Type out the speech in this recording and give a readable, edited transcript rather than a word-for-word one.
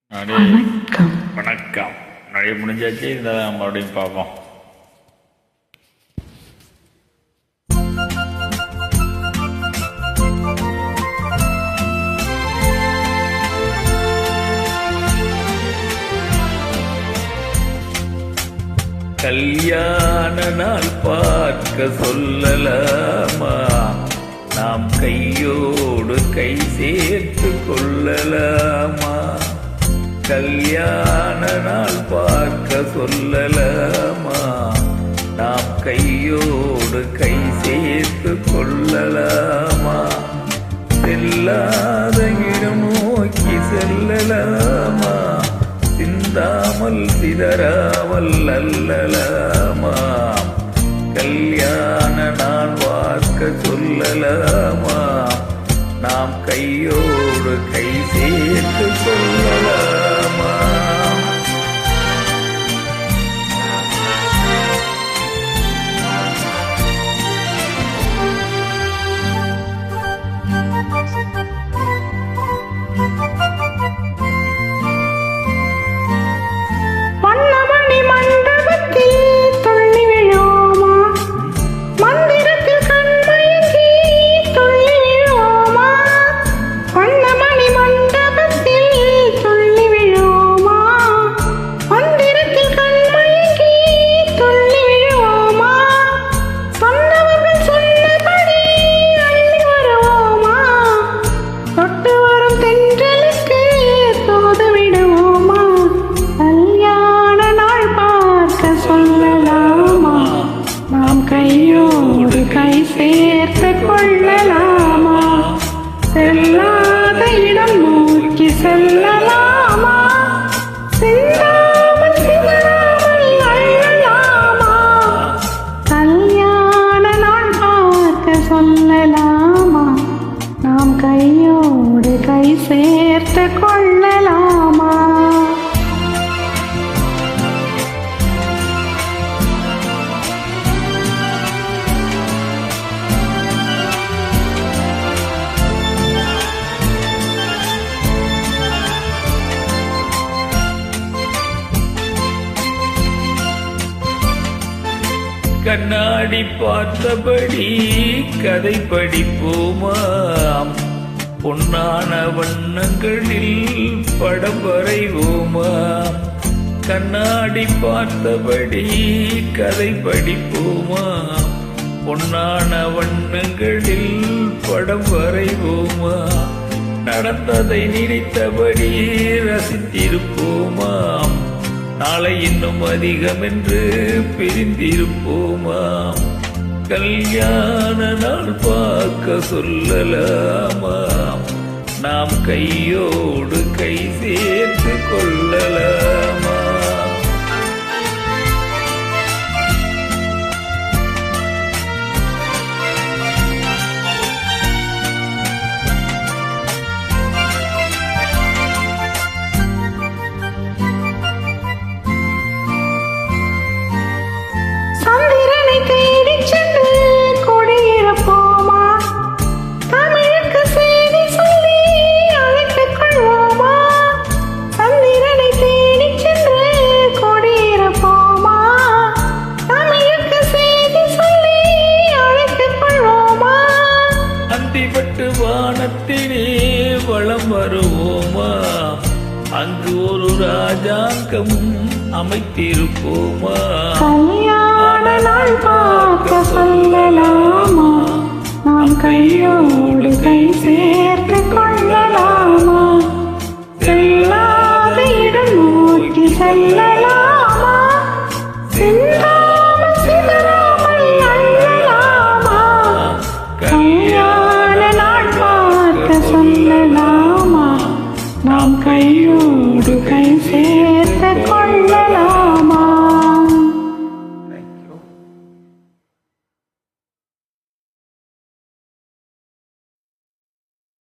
வணக்கம். வணக்கம். நிறைய முடிஞ்சாச்சு. இந்த மறுபடியும் பார்ப்போம். கல்யாண நாள் பார்க்க சொல்லலாமா? நாம் கையோடு கை சேர்த்து கொள்ளலாமா? கல்யாண நாள் பார்க்க சொல்லலாமா? நாம் கையோடு கை சேர்த்து கொள்ளலாமா? செல்லாத இடம் நோக்கி செல்லலாமா? சிந்தாமல் சிதறாமல் அல்லலாமா? கல்யாண நாள் பார்க்க சொல்லலாமா? நாம் கையோடு கை சேர்த்து கொள்ளலாமா? கையோடு கை சேர்த்து கொள்ளலாமா? செல்லாத இடம் நோக்கி செல்லலாமா? சிந்தாமல் சிதறாமல் அள்ளலாமா? கல்யாண நாள் பார்க்க சொல்லலாமா? நாம் கையோடு கை சேர்த்து கொள்ளலாமா? கண்ணாடி பார்த்தபடி கதை படிப்போமாம். பொன்னான வண்ணங்களில் படம் வரைவோமாம். கண்ணாடி பார்த்தபடி கதை படிப்போமாம். பொன்னான வண்ணங்களில் படம் வரைவோமாம். நடந்ததை நினைத்தபடி ரசித்திருப்போமாம். நாளை இன்னும் அதிகம் என்று பிரிந்திருப்போமாம். கல்யாண நாள் பார்க்க சொல்லலாமா? நாம் கையோடு கை சேர்த்து கொள்ளலாமா? வானத்திலே வளம் வருவோமா? அங்கு ஒரு ராஜாங்கம் அமைத்திருப்போமா? கல்யாண நாள் பார்க்க சொல்லலாமா?